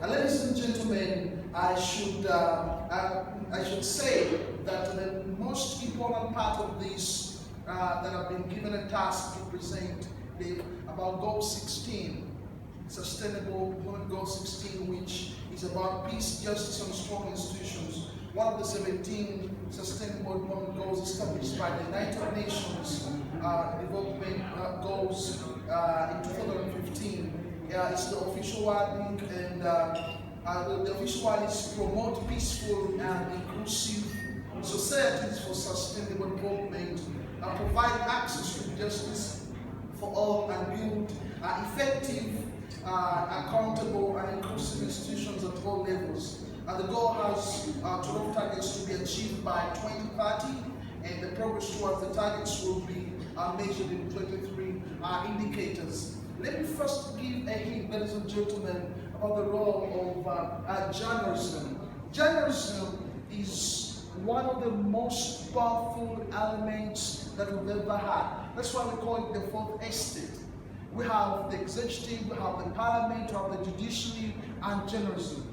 Ladies and gentlemen, I should say that the most important part of this that I've been given a task to present is about Goal 16, Sustainable Development Goal 16, which is about peace, justice, and strong institutions. One of the 17 Sustainable Development Goals established by the United Nations Development Goals in 2015. It's the official wording, and the official one is promote peaceful and inclusive societies for sustainable development, provide access to justice for all, and build effective, accountable, and inclusive institutions at all levels. The goal has 12 targets to be achieved by 2030, and the progress towards the targets will be measured in 23 indicators. Let me first give a hint, ladies and gentlemen, about the role of journalism. Journalism is one of the most powerful elements that we've ever had. That's why we call it the fourth estate. We have the executive, we have the parliament, we have the judiciary, and journalism.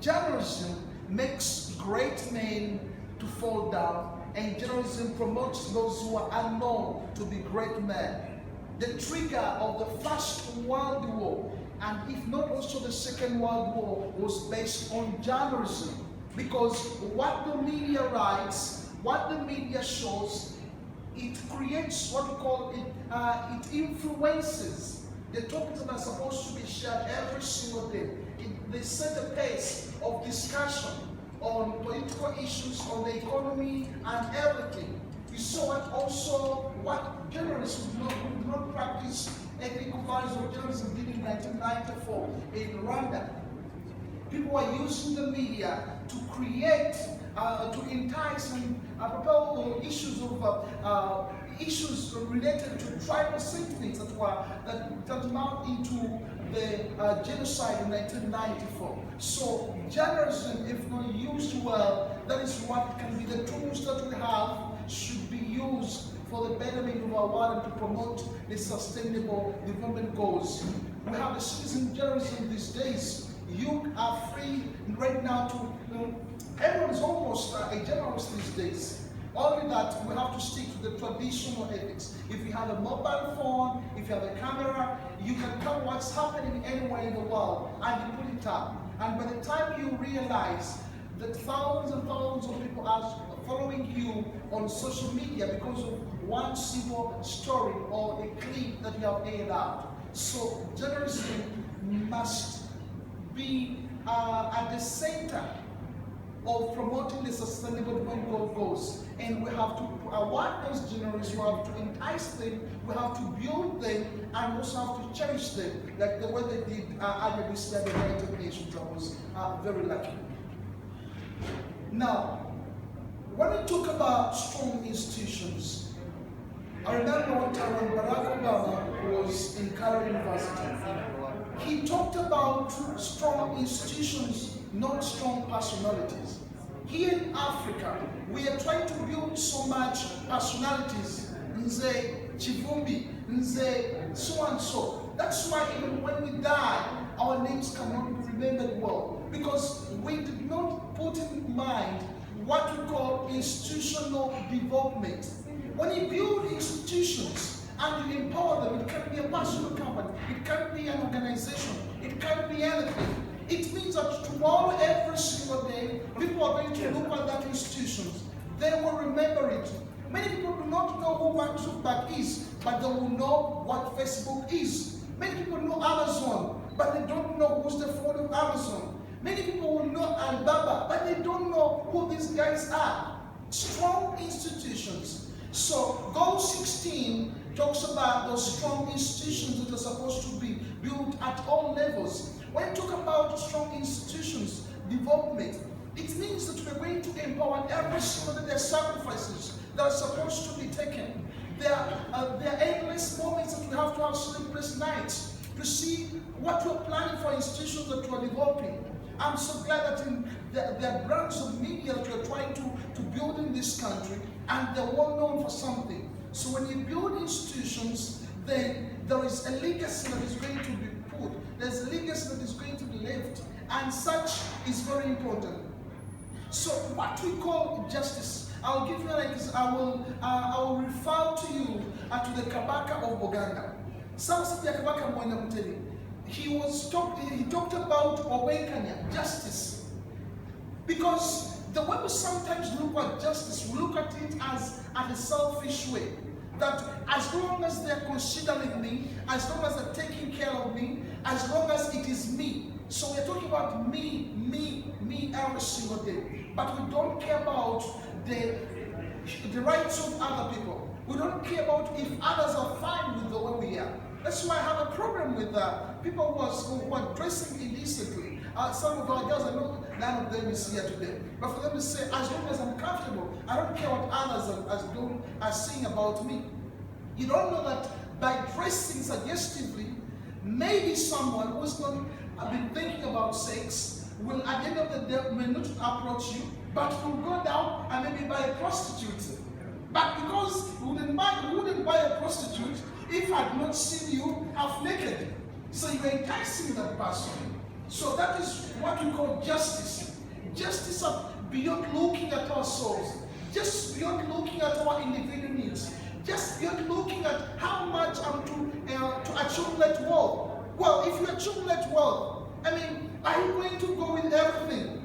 Journalism makes great men to fall down, and journalism promotes those who are unknown to be great men. The trigger of the First World War, and if not also the Second World War, was based on journalism. Because what the media writes, what the media shows, it creates what we call it, it influences the topics that are supposed to be shared every single day. They set a pace of discussion on political issues, on the economy, and everything. You saw it also what journalists would not practice ethical values of journalism did in 1994 in Rwanda. People are using the media to create, to entice and propel issues of issues related to tribal sentiments that turned out into the genocide in 1994. So journalism, if not used well, that is what can be the tools that we have should be used for the betterment of our world and to promote the sustainable development goals. We have the citizen journalism these days. You are free right now to, everyone is almost a journalist these days. Only that we have to stick to the traditional ethics. If you have a mobile phone, if you have a camera, you can cover what's happening anywhere in the world and you put it up. And by the time you realize that thousands and thousands of people are following you on social media because of one simple story or a clip that you have aired out. So journalism must be at the center of promoting the sustainable development goals. And we have to award those journalists, we have to entice them, we have to build them, and also have to cherish them, like the way they did earlier this year, the United Nations. I was very lucky. Now, when we talk about strong institutions, I remember one time when Barack Obama was in Cairo University. He talked about strong institutions, not strong personalities. Here in Africa, we are trying to build so much personalities. Nze Kivumbi, Nze so and so. That's why even when we die, our names cannot be remembered well, because we did not put in mind what we call institutional development. When you build institutions and you empower them, it can be a personal company, it can be an organization, it can be anything. It means that tomorrow, every single day, people are going to look at that institutions. They will remember it. Many people do not know who Mark Zuckerberg is, but they will know what Facebook is. Many people know Amazon, but they don't know who's the founder of Amazon. Many people will know Alibaba, but they don't know who these guys are. Strong institutions. So Goal 16 talks about those strong institutions that are supposed to be built at all levels. When you talk about strong institutions development, it means that we're going to empower every single day. There are sacrifices that are supposed to be taken. There are endless moments that we have to have sleepless nights to see what we're planning for institutions that we're developing. I'm so glad that there are branches of media that we're trying to build in this country, and they're well known for something. So when you build institutions, then there is a legacy that is going to be put. There's a legacy that is going to be left. and such is very important. So what we call justice, I'll give you an example. I will refer to you to the Kabaka of Buganda. He talked about Owenkanya, justice. Because the way we sometimes look at justice, we look at it as a selfish way. That as long as they're considering me, as long as they're taking care of me, as long as it is me. So we're talking about me every single day. But we don't care about the rights of other people. We don't care about if others are fine with the way we are. That's why I have a problem with people who are dressing indecently. Some of our girls, I know none of them is here today. But for them to say, as long as I'm comfortable, I don't care what others are saying about me. You don't know that by dressing suggestively, maybe someone who's not been thinking about sex will at the end of the day may not approach you, but will go down and maybe buy a prostitute. But because we wouldn't buy a prostitute if I had not seen you half naked. So you're enticing that person. So that is what we call justice. Justice beyond looking at our souls, just beyond looking at our individual needs, just beyond looking at how much I'm to accumulate wealth. Well, if you accumulate wealth, I mean, are you going to go with everything?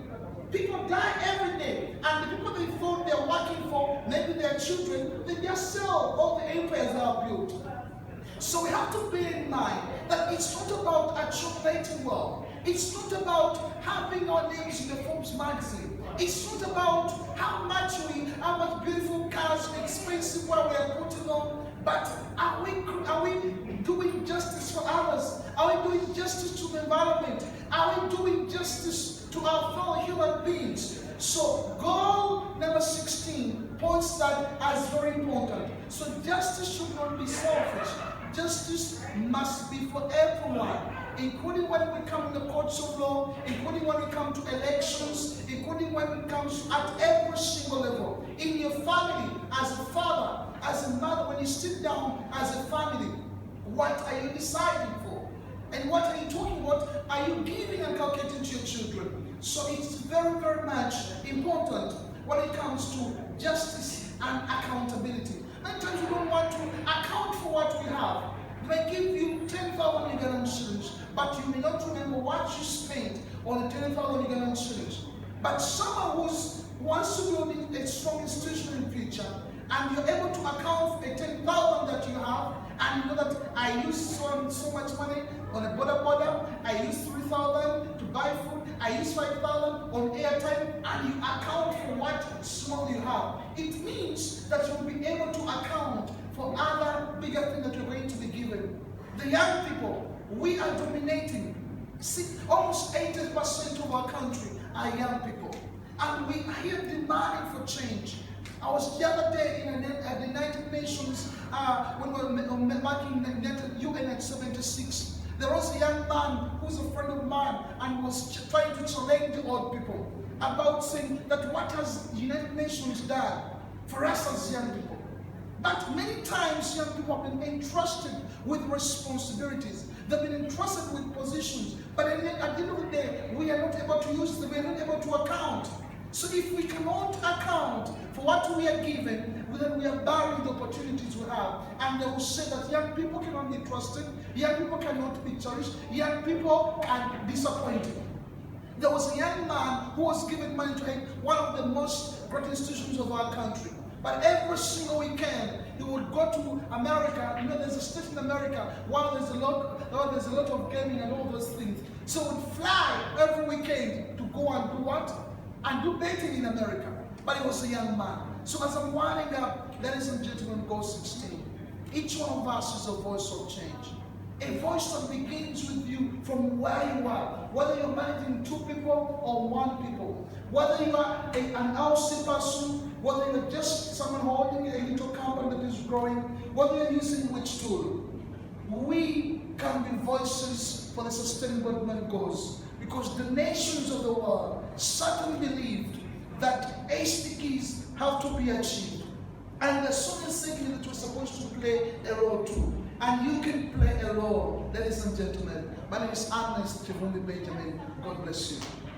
People die every day, and the people they thought they're working for, maybe their children, they just sell all the empires they have built. So we have to bear in mind that it's not about accumulating wealth. It's not about having our names in the Forbes magazine. It's not about how much beautiful cars, expensive what we are putting on. But are we doing justice for others? Are we doing justice to the environment? Are we doing justice to our fellow human beings? So goal number 16 points that as very important. So justice should not be selfish. Justice must be for everyone, including when we come in the courts of law, including when we come to elections, including when it comes at every single level. In your family, as a father, as a mother, when you sit down as a family, what are you deciding for? And what are you talking about? Are you giving and calculating to your children? So it's very, very much important when it comes to justice and accountability. Many times we don't want to account for what we have. They may give you 10,000 Ugandan shillings, but you may not remember what you spent on the 10,000 Ugandan shillings. But someone who wants to build a strong institution in the future, and you're able to account for the 10,000 that you have, and you know that I used so much money on a border, I used 3,000 to buy food, I used 5,000 on airtime, and you account for what small you have. It means that you'll be able to account for other bigger things that you're going to be given. The young people, we are dominating. Almost 80% of our country are young people, and we are here demanding for change. I was the other day at the United Nations when we were marking the UN at 76. There was a young man who's a friend of mine and was trying to challenge the old people about saying that what has the United Nations done for us as young people. But many times young people have been entrusted with responsibilities. They've been entrusted with positions. But at the end of the day, we are not able to use them. We are not able to account. So if we cannot account for what we are given, then we are barring the opportunities we have. And they will say that young people cannot be trusted, young people cannot be cherished, young people are disappointed. There was a young man who was given money to one of the most great institutions of our country. But every single weekend, he would go to America. You know, there's a state in America where there's a lot of gaming and all those things. So he would fly every weekend to go and do what? And do betting in America. But he was a young man. So as I'm winding up, ladies and gentlemen, goal 16. Each one of us is a voice of change. A voice that begins with you from where you are. Whether you're managing 2 people or 1 people. Whether you are an LC person, whether you're just someone holding a little company that is growing, whether you're using which tool. We can be voices for the sustainable development goals. Because the nations of the world certainly believed that SDGs have to be achieved. And there's so many things that we're supposed to play a role too. And you can play a role. Ladies and gentlemen, my name is Earnest Kivumbi Benjamin. God bless you.